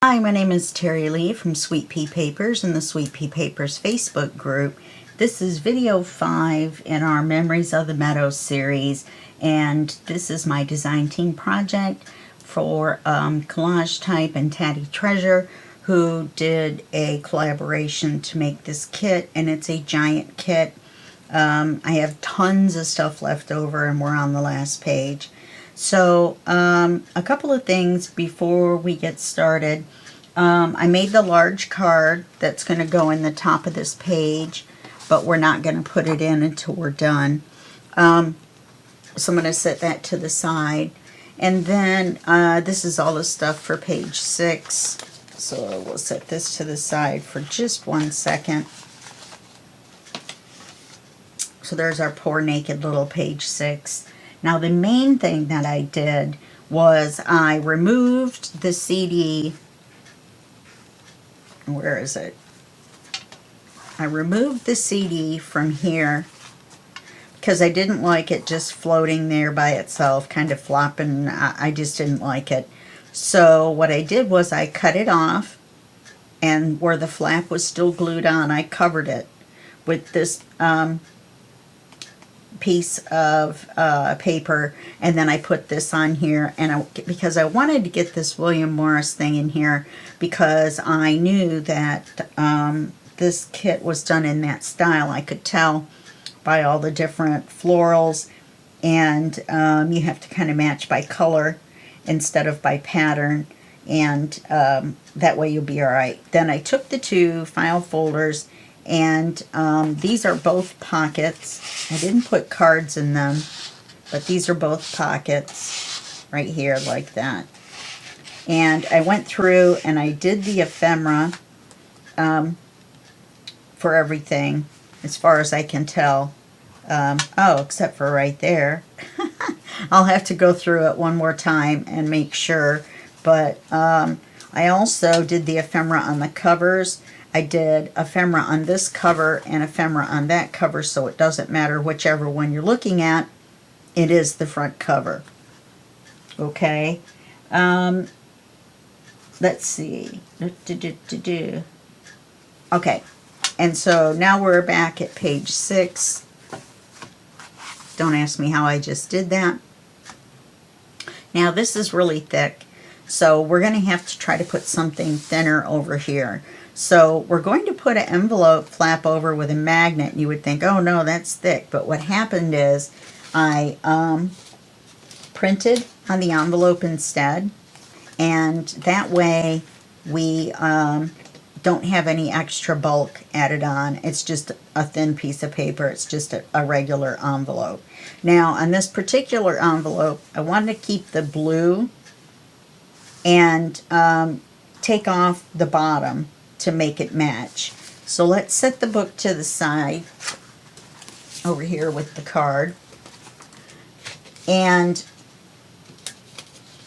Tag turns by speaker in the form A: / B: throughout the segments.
A: Hi, my name is Terry Lee from Sweet Pea Papers in the Sweet Pea Papers Facebook group. This is video 5 in our Memories of the Meadows series, and this is my design team project for Collage Type and Tatty Treasure, who did a collaboration to make this kit, and it's a giant kit. I have tons of stuff left over, and we're on the last page. So a couple of things before we get started. I made the large card that's going to go in the top of this page, but we're not going to put it in until we're done. So I'm going to set that to the side. And then this is all the stuff for page 6. So we'll set this to the side for just 1 second. So there's our poor naked little page 6. Now the main thing that I did was I removed the CD. Where is it? I removed the CD from here because I didn't like it just floating there by itself, kind of flopping. I just didn't like it. So what I did was I cut it off, and where the flap was still glued on, I covered it with this piece of paper, and then I put this on here, and because I wanted to get this William Morris thing in here because I knew that this kit was done in that style. I could tell by all the different florals, and you have to kind of match by color instead of by pattern, and that way you'll be all right. Then I took the 2 file folders, and these are both pockets. I didn't put cards in them, but these are both pockets right here like that. And I went through and I did the ephemera for everything as far as I can tell. Oh, except for right there. I'll have to go through it one more time and make sure. But I also did the ephemera on the covers. I did ephemera on this cover and ephemera on that cover, so it doesn't matter whichever one you're looking at, it is the front cover. Okay, let's see. Okay, and so now we're back at page 6. Don't ask me how I just did that. Now this is really thick, so we're going to have to try to put something thinner over here. So we're going to put an envelope flap over with a magnet. You would think, oh no, that's thick. But what happened is I printed on the envelope instead. And that way we don't have any extra bulk added on. It's just a thin piece of paper. It's just a regular envelope. Now on this particular envelope, I wanted to keep the blue and take off the bottom to make it match. So let's set the book to the side over here with the card, and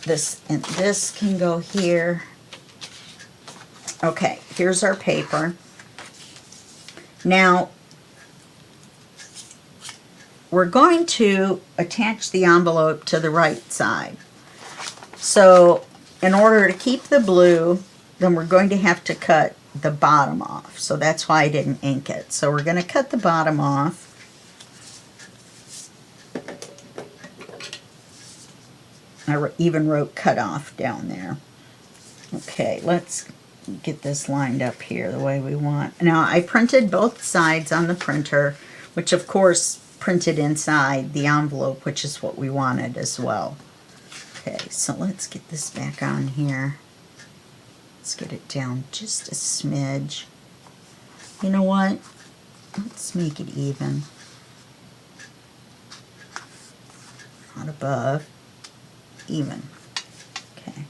A: this can go here. Okay, here's our paper. Now we're going to attach the envelope to the right side. So in order to keep the blue, then we're going to have to cut the bottom off. So that's why I didn't ink it. So we're going to cut the bottom off. I even wrote cut off down there. Okay, let's get this lined up here the way we want. Now I printed both sides on the printer, which of course printed inside the envelope, which is what we wanted as well. Okay, so let's get this back on here. Let's get it down just a smidge. You know what? Let's make it even. Not above. Even. Okay.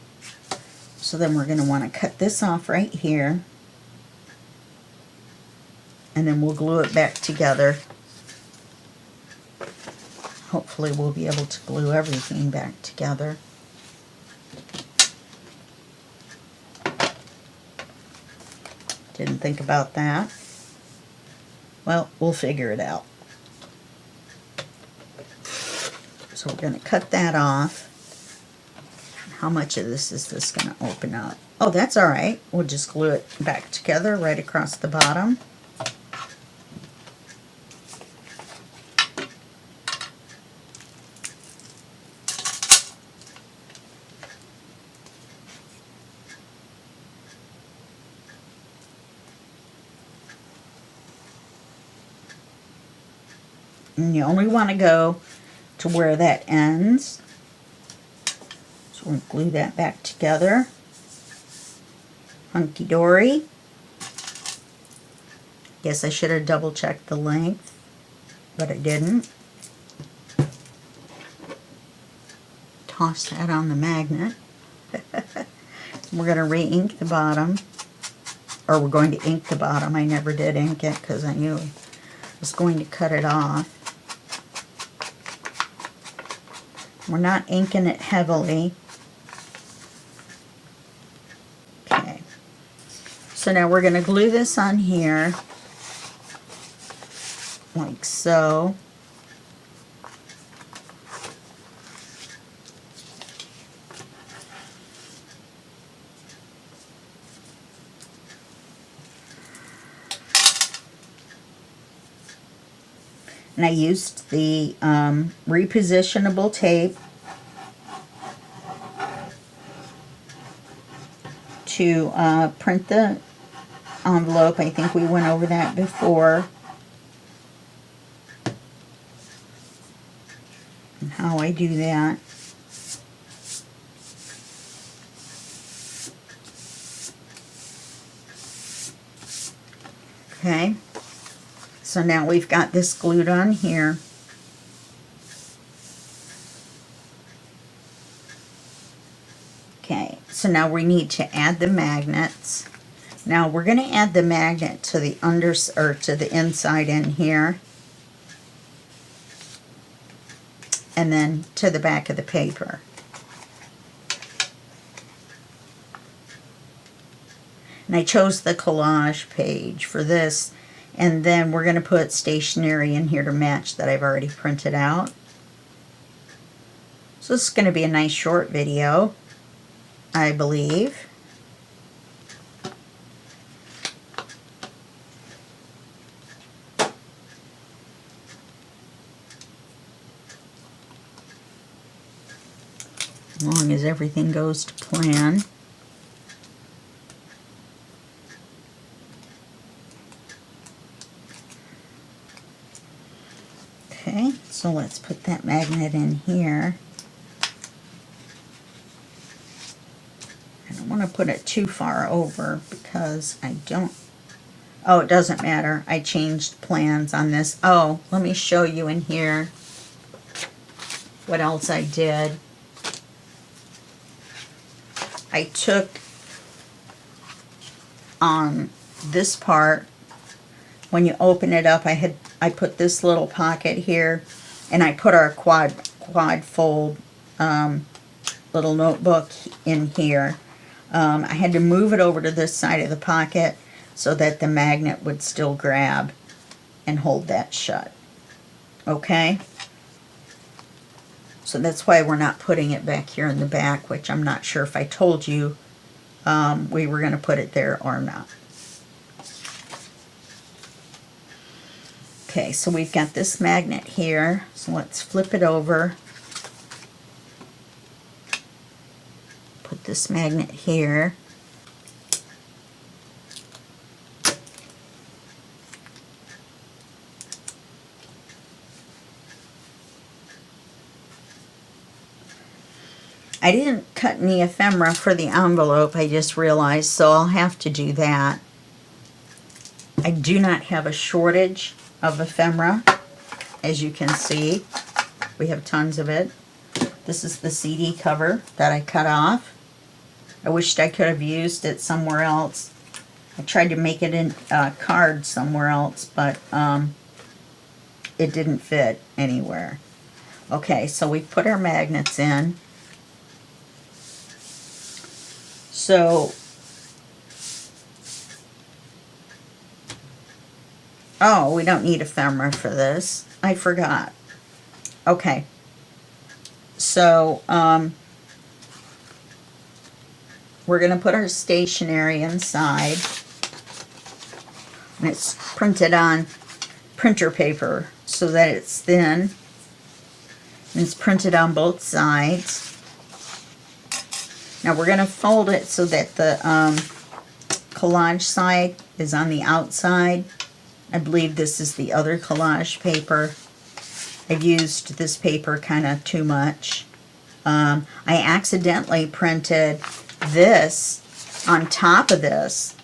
A: So then we're going to want to cut this off right here. And then we'll glue it back together. Hopefully we'll be able to glue everything back together. Didn't think about that. Well, we'll figure it out. So we're going to cut that off. How much of this is this going to open up? Oh, that's all right. We'll just glue it back together right across the bottom. And you only want to go to where that ends. So we'll glue that back together. Hunky-dory. Guess I should have double-checked the length, but I didn't. Toss that on the magnet. We're going to re-ink the bottom. Or we're going to ink the bottom. I never did ink it because I knew I was going to cut it off. We're not inking it heavily. Okay. So now we're going to glue this on here. Like so. And I used the repositionable tape to print the envelope. I think we went over that before. And how I do that. Okay. So now we've got this glued on here. Okay, so now we need to add the magnets. Now we're going to add the magnet to the to the inside in here. And then to the back of the paper. And I chose the collage page for this. And then we're going to put stationery in here to match that I've already printed out. So this is going to be a nice short video, I believe. As long as everything goes to plan. Okay, so let's put that magnet in here. I don't want to put it too far over because I don't... Oh, it doesn't matter. I changed plans on this. Oh, let me show you in here what else I did. I took on this part, when you open it up, I put this little pocket here, and I put our quad fold little notebook in here. I had to move it over to this side of the pocket so that the magnet would still grab and hold that shut. Okay? So that's why we're not putting it back here in the back, which I'm not sure if I told you we were going to put it there or not. Okay, so we've got this magnet here, so let's flip it over. Put this magnet here. I didn't cut any ephemera for the envelope, I just realized, so I'll have to do that. I do not have a shortage of ephemera, as you can see. We have tons of it. This is the CD cover that I cut off. I wished I could have used it somewhere else. I tried to make it in a card somewhere else, but it didn't fit anywhere. Okay, so we put our magnets in. So, oh, we don't need ephemera for this. I forgot. Okay. So, we're going to put our stationery inside. And it's printed on printer paper so that it's thin. And it's printed on both sides. Now we're going to fold it so that the collage side is on the outside. I believe this is the other collage paper. I've used this paper kind of too much. I accidentally printed this on top of this.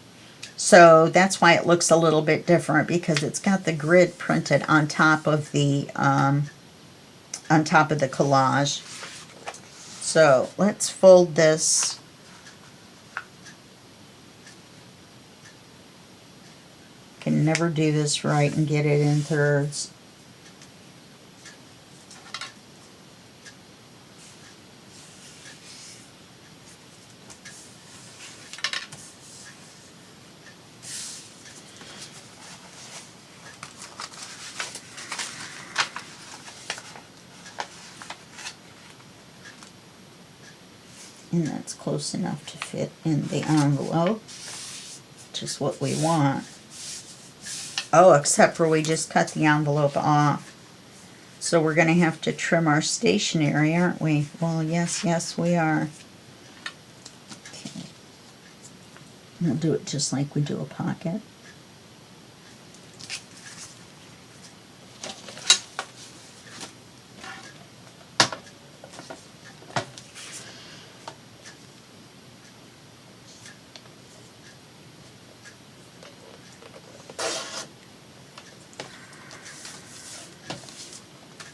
A: So that's why it looks a little bit different, because it's got the grid printed on top of the collage. So let's fold this. Can never do this right and get it in thirds. And that's close enough to fit in the envelope, which is what we want. Oh, except for we just cut the envelope off. So we're going to have to trim our stationery, aren't we? Well, yes, we are. Okay. We'll do it just like we do a pocket.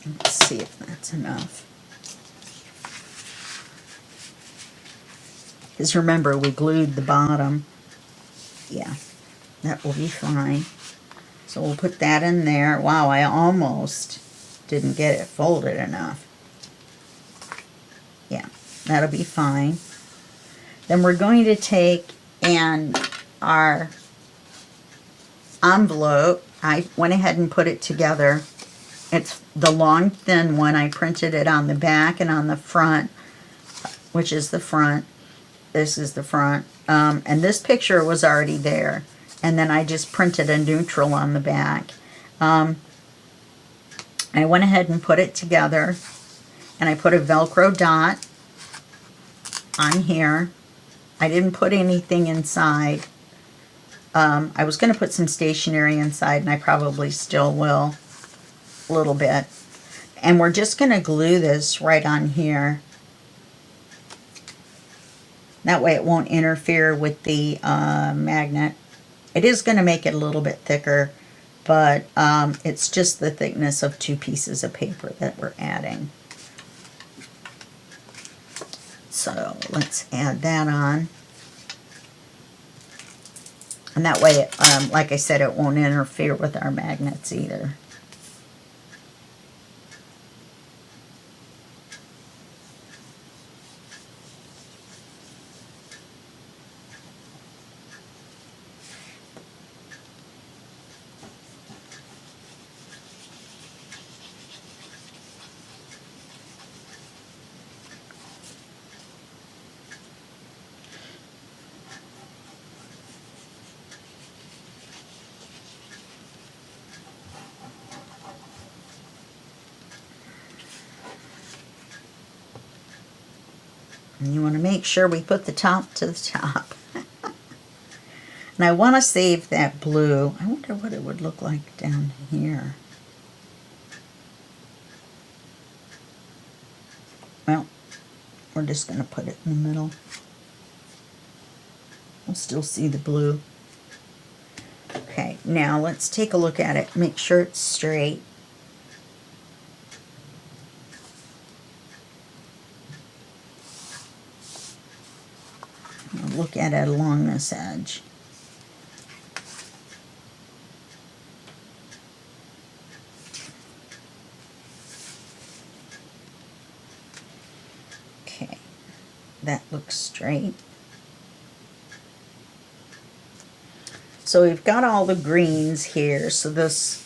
A: Let's see if that's enough. Because remember, we glued the bottom. Yeah, that will be fine. So we'll put that in there. Wow, I almost didn't get it folded enough. Yeah, that'll be fine. Then we're going to take and our envelope, I went ahead and put it together. It's the long, thin one. I printed it on the back and on the front, which is the front. This is the front. And this picture was already there. And then I just printed a neutral on the back. I went ahead and put it together. And I put a Velcro dot on here. I didn't put anything inside. I was going to put some stationery inside, and I probably still will. A little bit. And we're just going to glue this right on here. That way it won't interfere with the magnet. It is going to make it a little bit thicker, but it's just the thickness of 2 pieces of paper that we're adding. So let's add that on. And that way, like I said, it won't interfere with our magnets either. And you want to make sure we put the top to the top. And I want to save that blue. I wonder what it would look like down here. Well, we're just going to put it in the middle. We'll still see the blue. Okay, now let's take a look at it. Make sure it's straight. Look at it along this edge. Okay, that looks straight. So we've got all the greens here, so this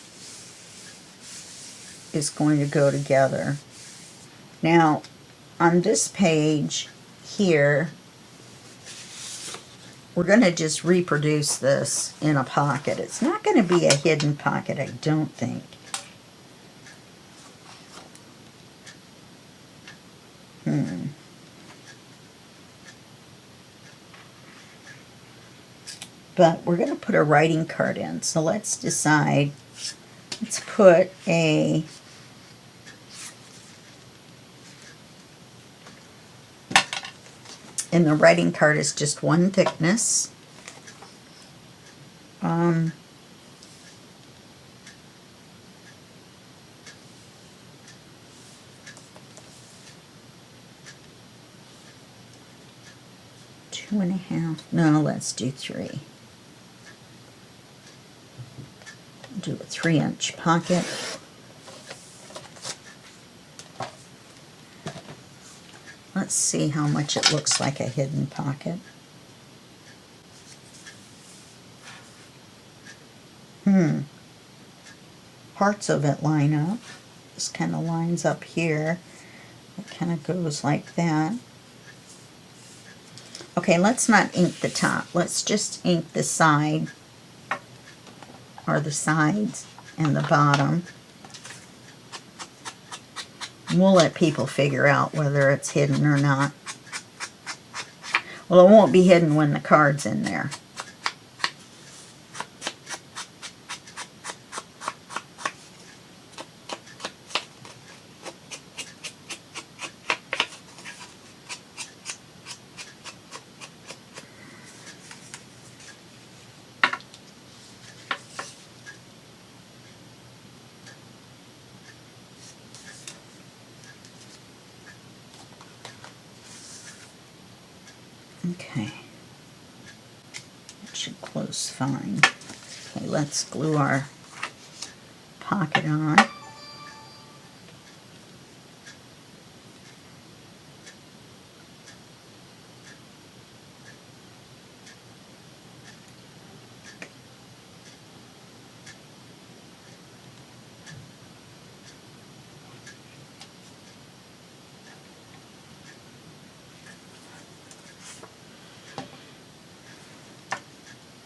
A: is going to go together. Now, on this page here, we're going to just reproduce this in a pocket. It's not going to be a hidden pocket, I don't think. But we're going to put a writing card in. So let's decide. Let's put a and the writing card is just one thickness. 2.5. No, let's do 3. Do a 3-inch pocket. Let's see how much it looks like a hidden pocket. Parts of it line up. This kind of lines up here. It kind of goes like that. Okay, let's not ink the top. Let's just ink the side, or the sides and the bottom. And we'll let people figure out whether it's hidden or not. Well, it won't be hidden when the card's in there. Okay, it should close fine. Okay, let's glue our pocket on.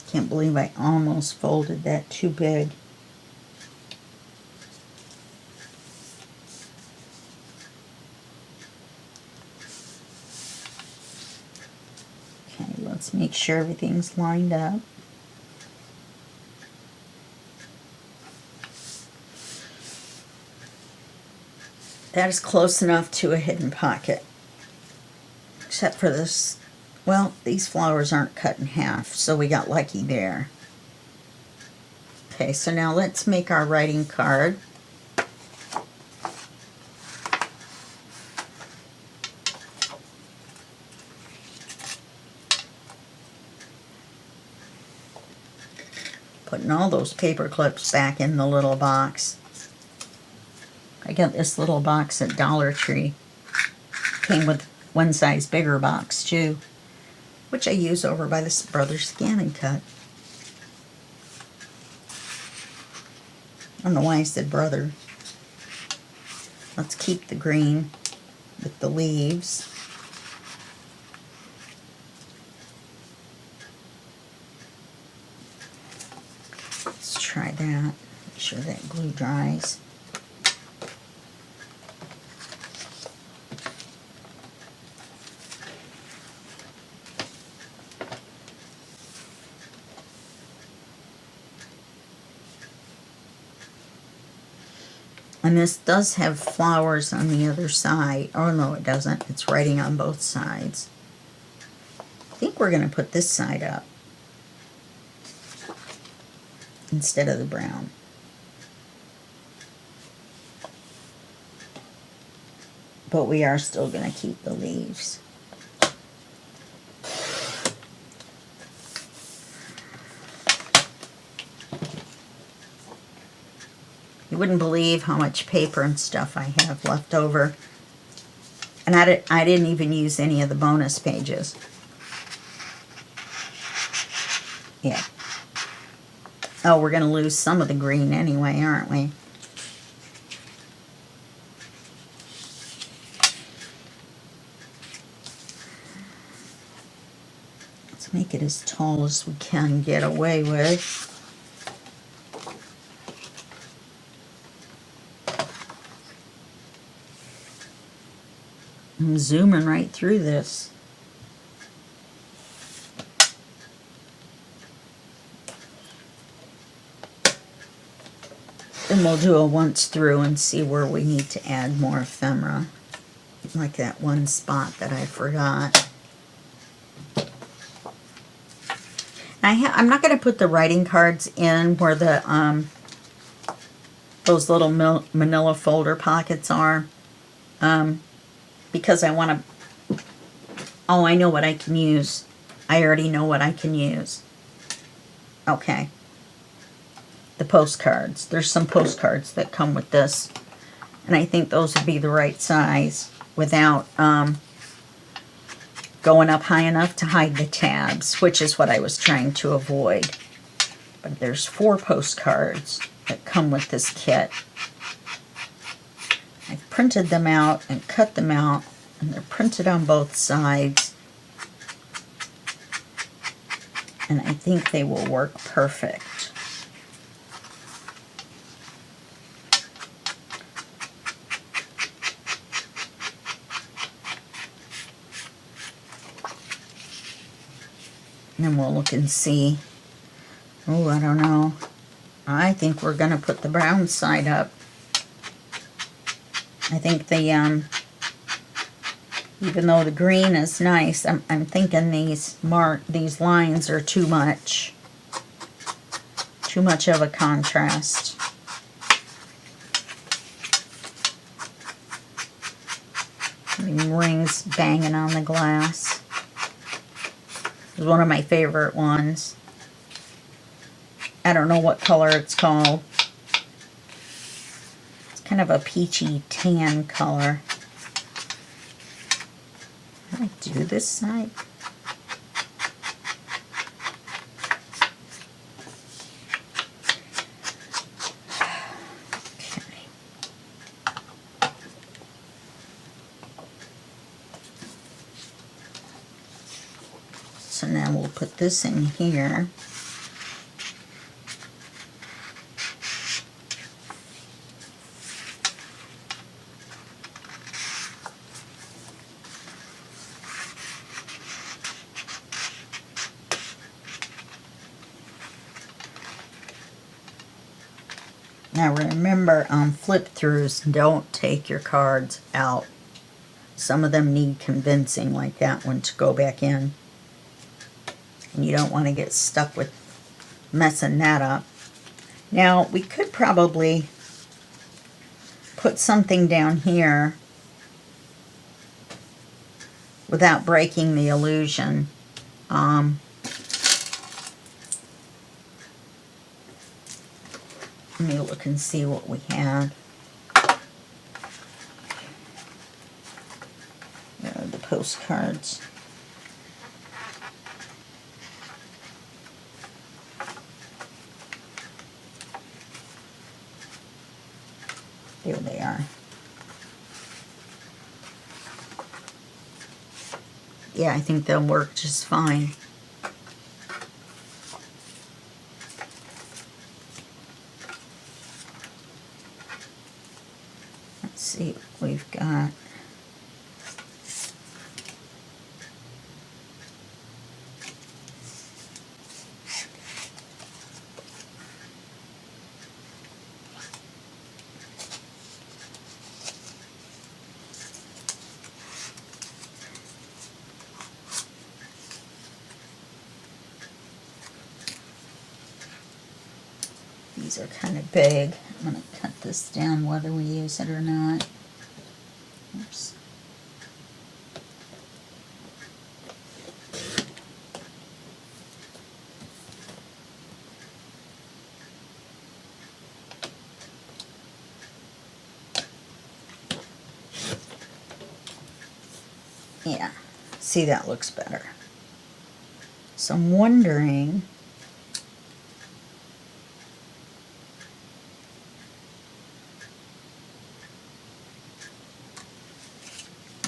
A: Can't believe I almost folded that too big. Okay, let's make sure everything's lined up. That is close enough to a hidden pocket. Except for this. Well, these flowers aren't cut in half, so we got lucky there. Okay, so now let's make our writing card. Putting all those paper clips back in the little box. I got this little box at Dollar Tree. Came with one size bigger box too, which I use over by the Brothers Scan and Cut. I don't know why I said brother. Let's keep the green with the leaves. Let's try that. Make sure that glue dries. And this does have flowers on the other side. Oh, no, it doesn't. It's writing on both sides. I think we're going to put this side up instead of the brown. But we are still going to keep the leaves. You wouldn't believe how much paper and stuff I have left over. And I didn't even use any of the bonus pages. Yeah. Oh, we're going to lose some of the green anyway, aren't we? Let's make it as tall as we can get away with. I'm zooming right through this. Then we'll do a once through and see where we need to add more ephemera. Like that one spot that I forgot. I'm not going to put the writing cards in where the those little manila folder pockets are. Because I want to... Oh, I know what I can use. I already know what I can use. Okay. The postcards. There's some postcards that come with this. And I think those would be the right size without going up high enough to hide the tabs, which is what I was trying to avoid. But there's 4 postcards that come with this kit. I've printed them out and cut them out, and they're printed on both sides. And I think they will work perfect. And then we'll look and see. Oh, I don't know. I think we're going to put the brown side up. I think the, even though the green is nice, I'm thinking these lines are too much. Too much of a contrast. Rings banging on the glass. It's one of my favorite ones. I don't know what color it's called. Kind of a peachy tan color. Did I do this side? Okay. So now we'll put this in here. Now remember, on flip-throughs, don't take your cards out. Some of them need convincing, like that one, to go back in. And you don't want to get stuck with messing that up. Now, we could probably put something down here without breaking the illusion. Let me look and see what we have. There are the postcards. There they are. Yeah, I think they'll work just fine. Let's see what we've got. These are kind of big. I'm going to cut this down whether we use it or not. Oops. Yeah, see, that looks better. So I'm wondering,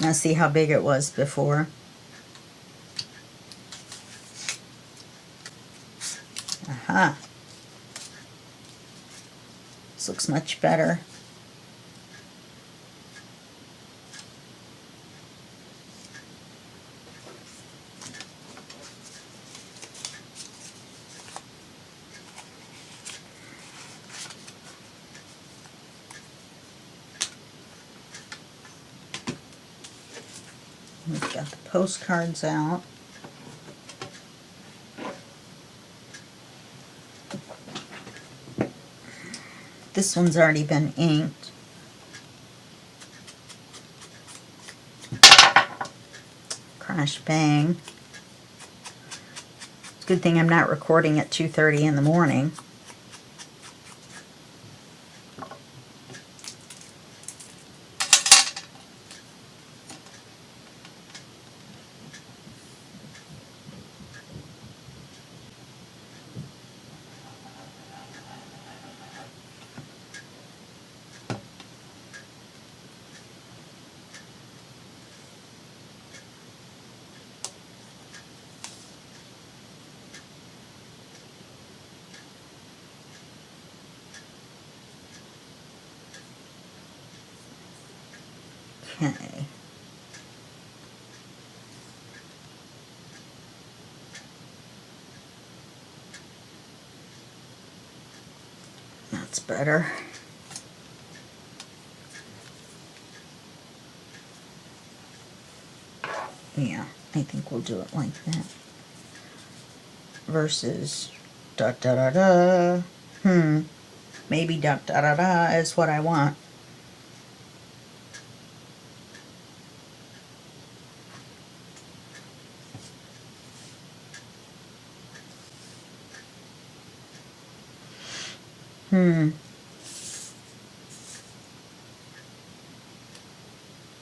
A: now see how big it was before? This looks much better. We've got the postcards out. This one's already been inked. Crash bang. It's a good thing I'm not recording at 2:30 in the morning. Okay. That's better. Yeah, I think we'll do it like that. Versus da da da da. Maybe da da da da is what I want.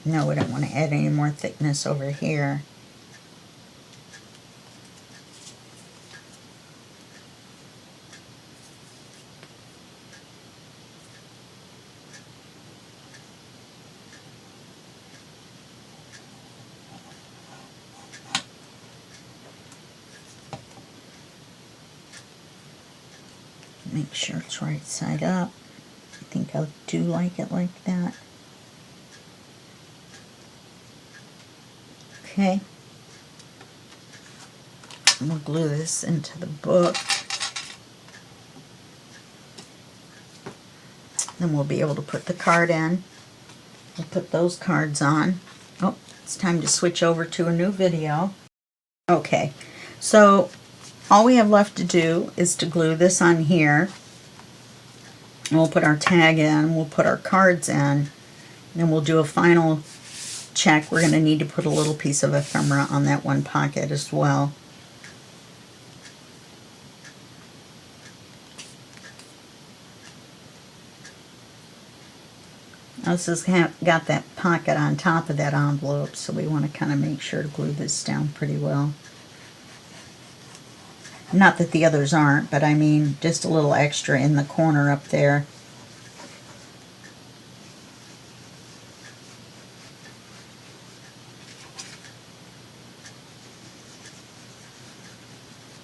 A: No, we don't want to add any more thickness over here. Make sure it's right side up. I think I do like it like that. Okay. I'm going to glue this into the book. Then we'll be able to put the card in. We'll put those cards on. Oh, it's time to switch over to a new video. Okay, so all we have left to do is to glue this on here. And we'll put our tag in, we'll put our cards in, and then we'll do a final check. We're going to need to put a little piece of ephemera on that one pocket as well. Now this has got that pocket on top of that envelope, so we want to kind of make sure to glue this down pretty well. Not that the others aren't, but I mean just a little extra in the corner up there.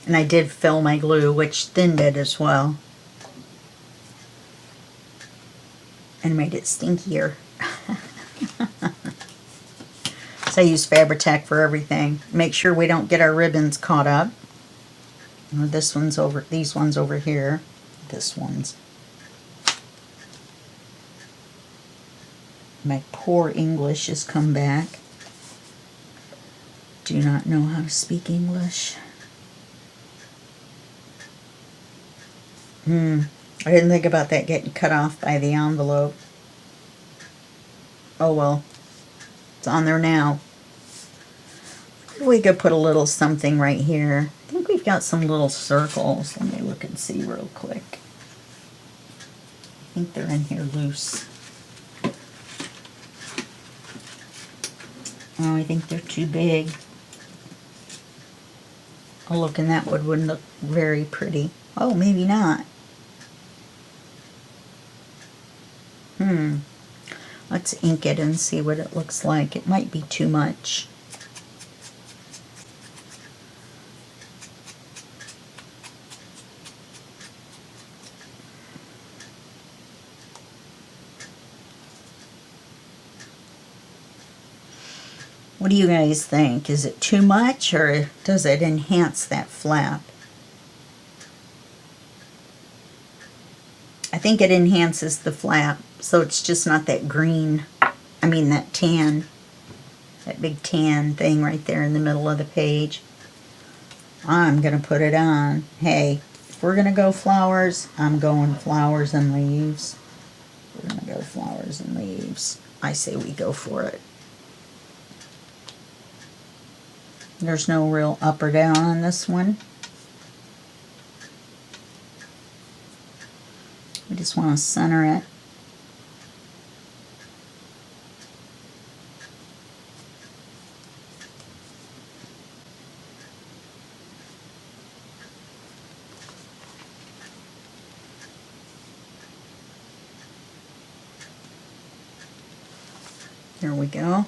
A: And I did fill my glue, which thinned it as well. And made it stinkier. So I use Fabri-Tac for everything. Make sure we don't get our ribbons caught up. This one's over, these ones over here. This one's. My poor English has come back. Do not know how to speak English. I didn't think about that getting cut off by the envelope. Oh well. It's on there now. We could put a little something right here. I think we've got some little circles. Let me look and see real quick. I think they're in here loose. Oh, I think they're too big. Oh, look, and that would wouldn't look very pretty. Oh, maybe not. Let's ink it and see what it looks like. It might be too much. What do you guys think? Is it too much, or does it enhance that flap? I think it enhances the flap, so it's just not that green, that tan, that big tan thing right there in the middle of the page. I'm going to put it on. Hey, if we're going to go flowers, I'm going flowers and leaves. We're going to go flowers and leaves. I say we go for it. There's no real up or down on this one. We just want to center it. There we go.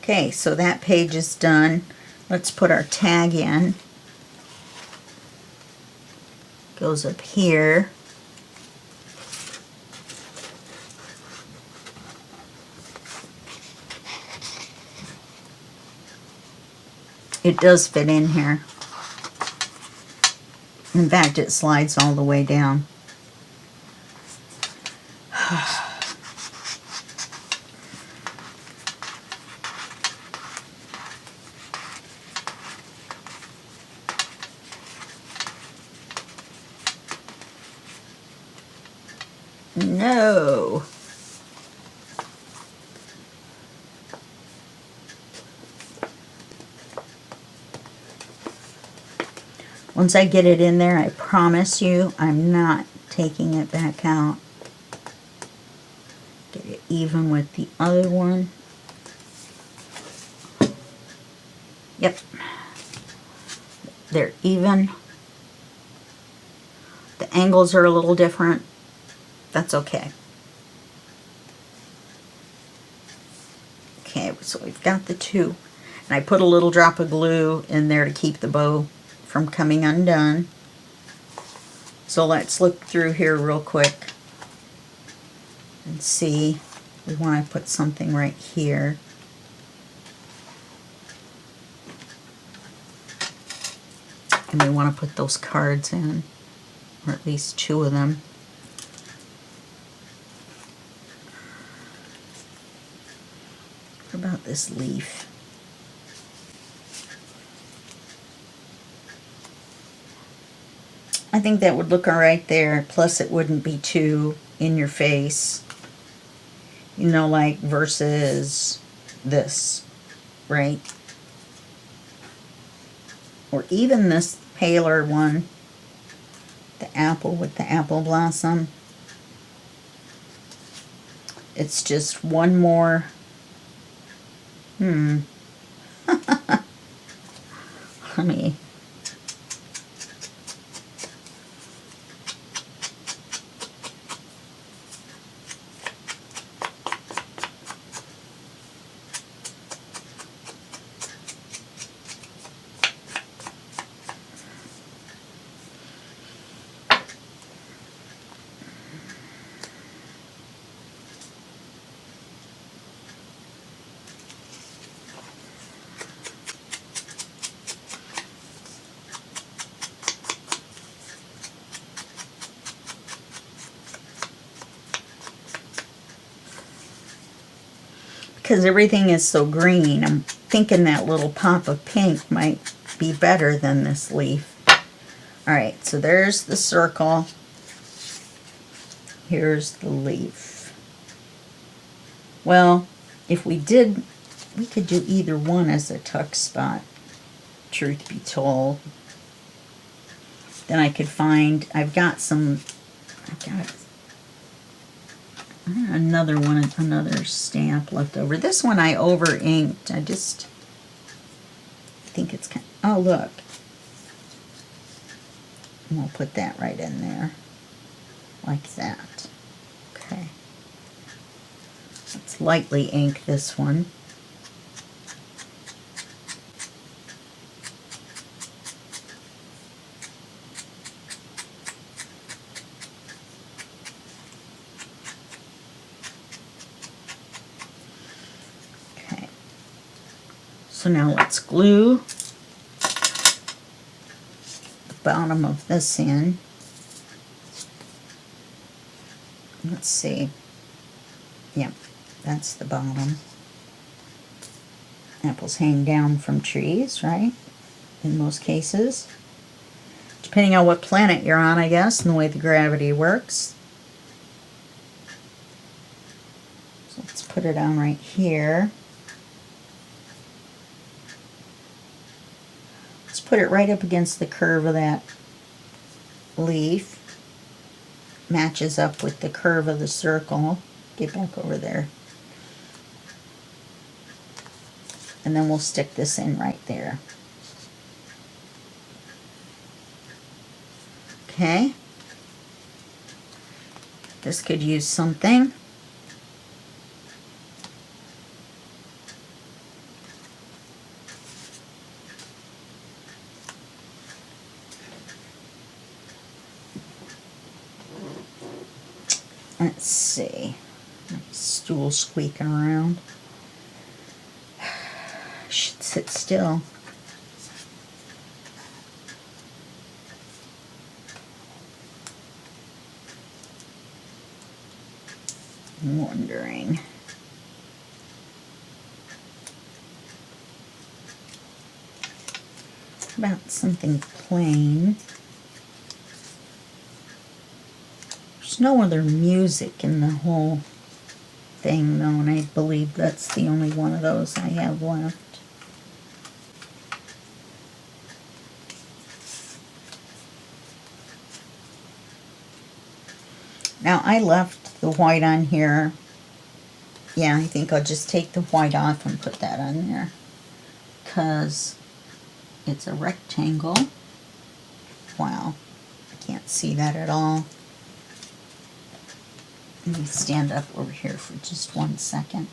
A: Okay, so that page is done. Let's put our tag in. Goes up here. It does fit in here. In fact, it slides all the way down. No. Once I get it in there, I promise you, I'm not taking it back out. Get it even with the other one. Yep. They're even. The angles are a little different. That's okay. Okay, so we've got the two. And I put a little drop of glue in there to keep the bow from coming undone. So let's look through here real quick and see. We want to put something right here. And we want to put those cards in, or at least two of them. What about this leaf? I think that would look all right there, plus it wouldn't be too in your face, you know, like versus this, right? Or even this paler one, the apple with the apple blossom. It's just one more, let me, because everything is so green, I'm thinking that little pop of pink might be better than this leaf. Alright, so there's the circle. Here's the leaf. Well, if we did, we could do either one as a tuck spot, truth be told. Then I could find, I've got another one, another stamp left over. This one I over inked. I think it's kind of, oh look. And we'll put that right in there. Like that. Okay. Let's lightly ink this one. Okay. So now let's glue the bottom of this in. Let's see. Yep, that's the bottom. Apples hang down from trees, right? In most cases. Depending on what planet you're on, I guess, and the way the gravity works. So let's put it on right here. Let's put it right up against the curve of that leaf. Matches up with the curve of the circle. Get back over there. And then we'll stick this in right there. Okay. This could use something. Let's see. Stool squeaking around. Should sit still. I'm wondering. How about something plain? There's no other music in the whole thing, though, and I believe that's the only one of those I have left. Now, I left the white on here. Yeah, I think I'll just take the white off and put that on there, because it's a rectangle. Wow, I can't see that at all. Let me stand up over here for just 1 second.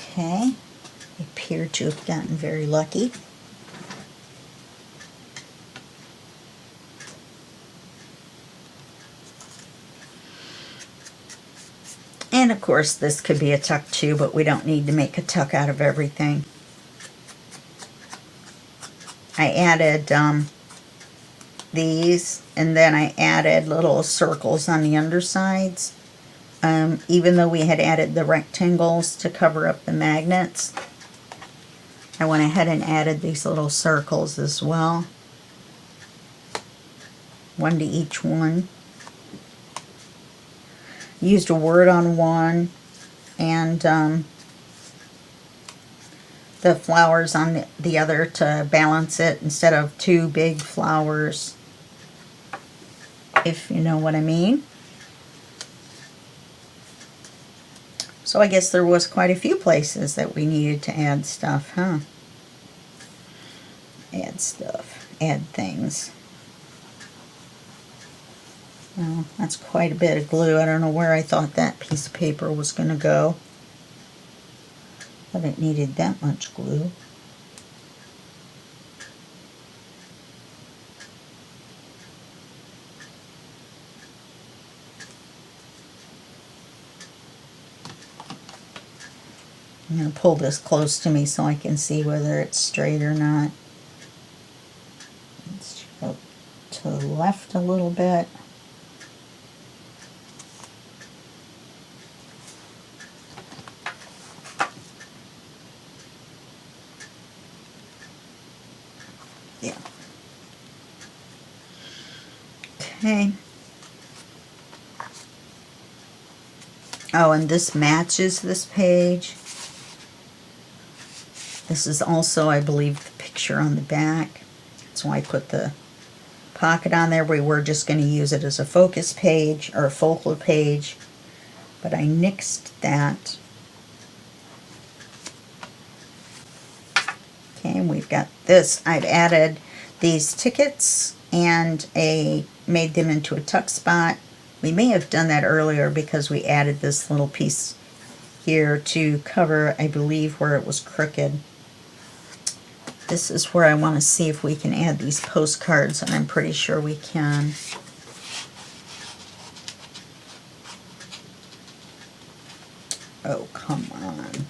A: Okay, I appear to have gotten very lucky. And of course this could be a tuck too, but we don't need to make a tuck out of everything. I added these, and then I added little circles on the undersides. Even though we had added the rectangles to cover up the magnets, I went ahead and added these little circles as well. One to each one. Used a word on one, and the flowers on the other to balance it instead of two big flowers, if you know what I mean. So I guess there was quite a few places that we needed to add stuff, huh? Add stuff, add things. Well, that's quite a bit of glue. I don't know where I thought that piece of paper was going to go, but it needed that much glue. I'm going to pull this close to me so I can see whether it's straight or not. Let's go to the left a little bit. Yeah. Okay. Oh, and this matches this page. This is also, I believe, the picture on the back. That's why I put the pocket on there. We were just going to use it as a focus page or a focal page, but I nixed that. Okay, and we've got this. I've added these tickets and made them into a tuck spot. We may have done that earlier because we added this little piece here to cover, I believe, where it was crooked. This is where I want to see if we can add these postcards, and I'm pretty sure we can. Oh, come on.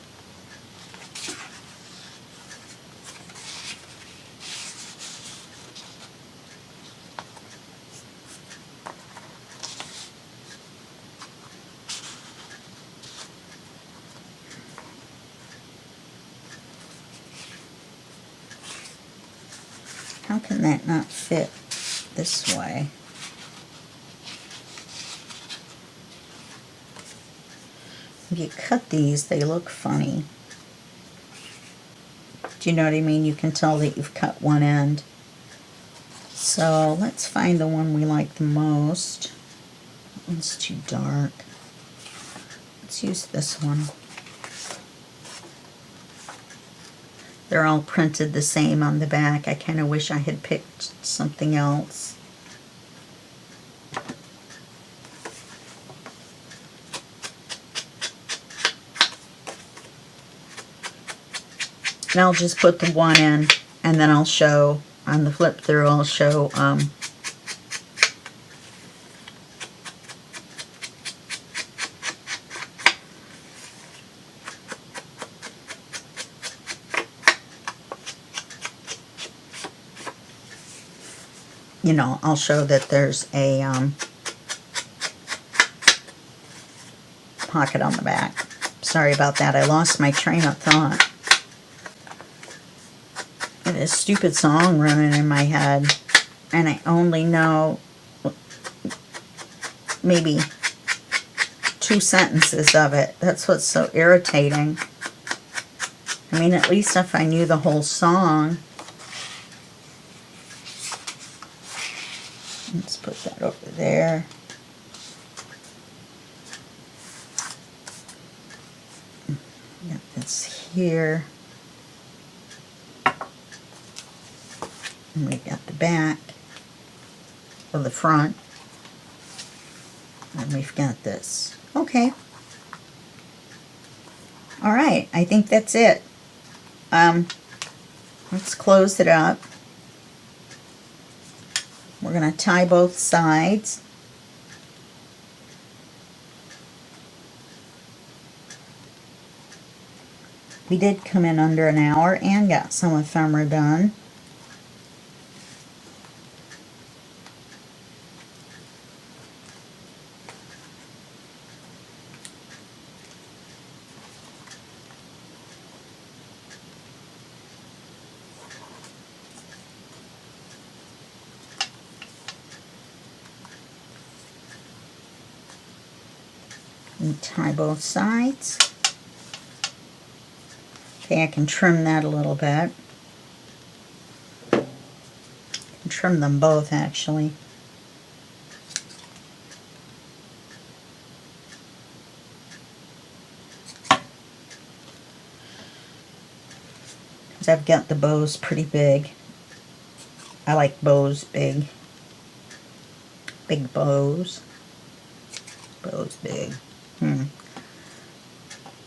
A: How can that not fit this way? If you cut these, they look funny. Do you know what I mean? You can tell that you've cut one end. So let's find the one we like the most. That one's too dark. Let's use this one. They're all printed the same on the back. I kind of wish I had picked something else. And I'll just put the one in, and then I'll show, on the flip through, I'll show you know, I'll show that there's a pocket on the back. Sorry about that. I lost my train of thought. I had a stupid song running in my head, and I only know maybe 2 sentences of it. That's what's so irritating. I mean, at least if I knew the whole song. Let's put that over there. Got this here. And we've got the back, or the front. And we've got this. Okay. All right, I think that's it. Let's close it up. We're going to tie both sides. We did come in under an hour and got some ephemera done. And tie both sides. Okay, I can trim that a little bit. I can trim them both, actually. Because I've got the bows pretty big. I like bows big. Big bows. Bows big.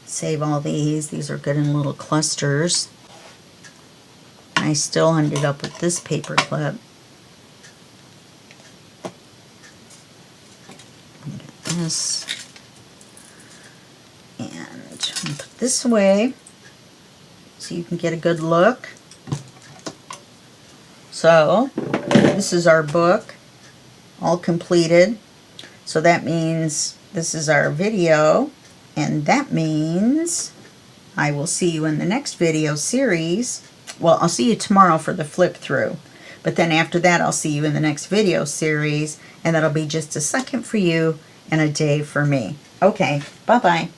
A: Save all these. These are good in little clusters. I still ended up with this paper clip. Get this. And put this away so you can get a good look. So, this is our book, all completed. So that means this is our video, and that means I will see you in the next video series. Well, I'll see you tomorrow for the flip through, but then after that I'll see you in the next video series, and that'll be just a second for you and a day for me. Okay, bye-bye.